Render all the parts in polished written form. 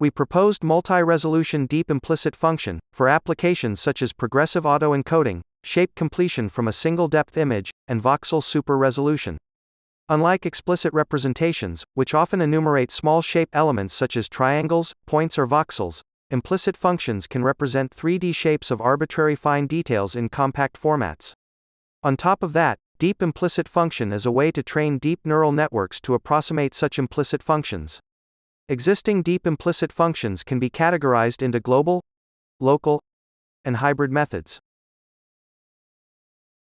We proposed multi-resolution deep implicit function for applications such as progressive auto-encoding, shape completion from a single depth image, and voxel super resolution. Unlike explicit representations, which often enumerate small shape elements such as triangles, points or voxels, implicit functions can represent 3D shapes of arbitrary fine details in compact formats. On top of that, deep implicit function is a way to train deep neural networks to approximate such implicit functions. Existing deep implicit functions can be categorized into global, local, and hybrid methods.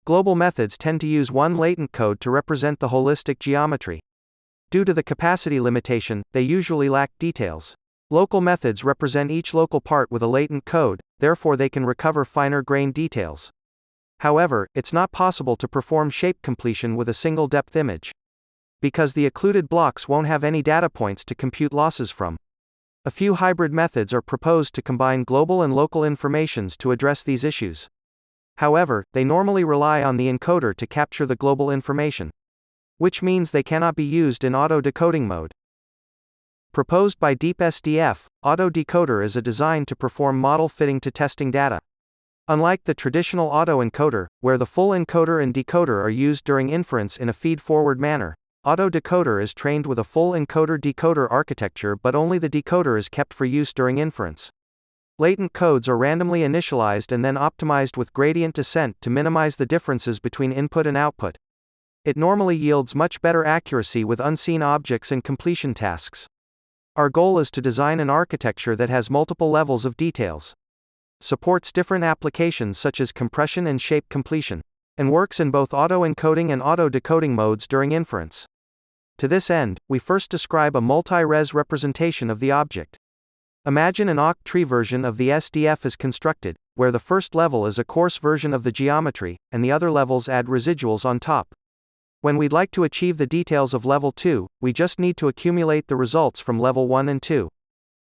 Global methods tend to use one latent code to represent the holistic geometry. Due to the capacity limitation, they usually lack details. Local methods represent each local part with a latent code, therefore they can recover finer grained details. However, it's not possible to perform shape completion with a single depth image, because the occluded blocks won't have any data points to compute losses from. A few hybrid methods are proposed to combine global and local informations to address these issues. However, they normally rely on the encoder to capture the global information, which means they cannot be used in auto-decoding mode. Proposed by DeepSDF, auto-decoder is a design to perform model fitting to testing data. Unlike the traditional auto-encoder, where the full encoder and decoder are used during inference in a feed-forward manner, auto-decoder is trained with a full encoder-decoder architecture, but only the decoder is kept for use during inference. Latent codes are randomly initialized and then optimized with gradient descent to minimize the differences between input and output. It normally yields much better accuracy with unseen objects and completion tasks. Our goal is to design an architecture that has multiple levels of details, supports different applications such as compression and shape completion, and works in both auto-encoding and auto-decoding modes during inference. To this end, we first describe a multi-res representation of the object. Imagine an octree version of the SDF is constructed, where the first level is a coarse version of the geometry, and the other levels add residuals on top. When we'd like to achieve the details of level 2, we just need to accumulate the results from level 1 and 2.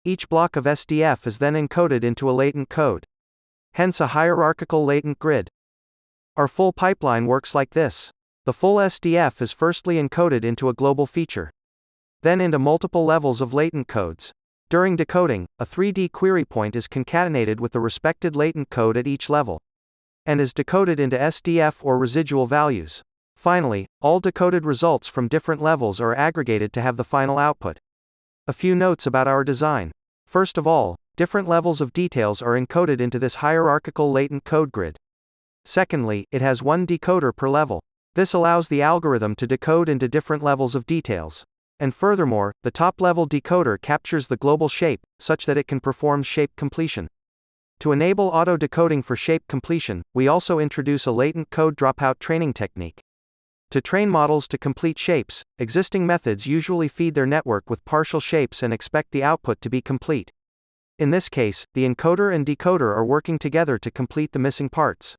Each block of SDF is then encoded into a latent code, hence a hierarchical latent grid. Our full pipeline works like this. The full SDF is firstly encoded into a global feature, then into multiple levels of latent codes. During decoding, a 3D query point is concatenated with the respected latent code at each level, and is decoded into SDF or residual values. Finally, all decoded results from different levels are aggregated to have the final output. A few notes about our design. First of all, different levels of details are encoded into this hierarchical latent code grid. Secondly, it has one decoder per level. This allows the algorithm to decode into different levels of details. And furthermore, the top-level decoder captures the global shape, such that it can perform shape completion. To enable auto-decoding for shape completion, we also introduce a latent code dropout training technique. To train models to complete shapes, existing methods usually feed their network with partial shapes and expect the output to be complete. In this case, the encoder and decoder are working together to complete the missing parts.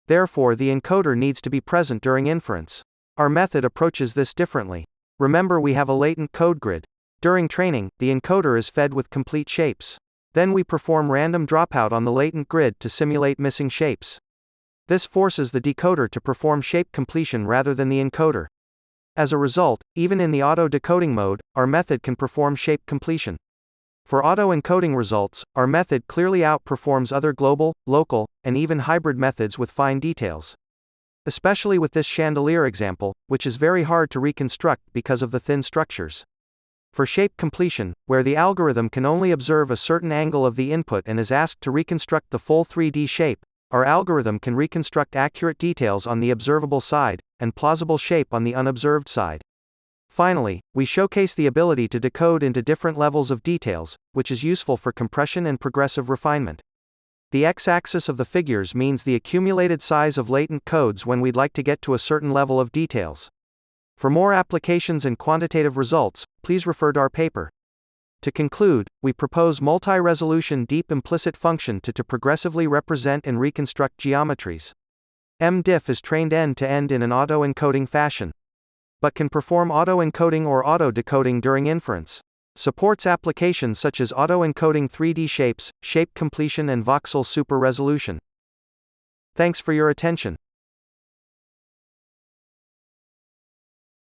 Therefore, the encoder needs to be present during inference. Our method approaches this differently. Remember, we have a latent code grid. During training, the encoder is fed with complete shapes. Then we perform random dropout on the latent grid to simulate missing shapes. This forces the decoder to perform shape completion rather than the encoder. As a result, even in the auto-decoding mode, our method can perform shape completion. For auto-encoding results, our method clearly outperforms other global, local, and even hybrid methods with fine details. Especially with this chandelier example, which is very hard to reconstruct because of the thin structures. For shape completion, where the algorithm can only observe a certain angle of the input and is asked to reconstruct the full 3D shape, our algorithm can reconstruct accurate details on the observable side, and plausible shape on the unobserved side. Finally, we showcase the ability to decode into different levels of details, which is useful for compression and progressive refinement. The x-axis of the figures means the accumulated size of latent codes when we'd like to get to a certain level of details. For more applications and quantitative results, please refer to our paper. To conclude, we propose multi-resolution deep implicit function to progressively represent and reconstruct geometries. MDiff is trained end-to-end in an auto-encoding fashion, but can perform auto-encoding or auto-decoding during inference. Supports applications such as auto-encoding 3D shapes, shape completion and voxel super resolution. Thanks for your attention.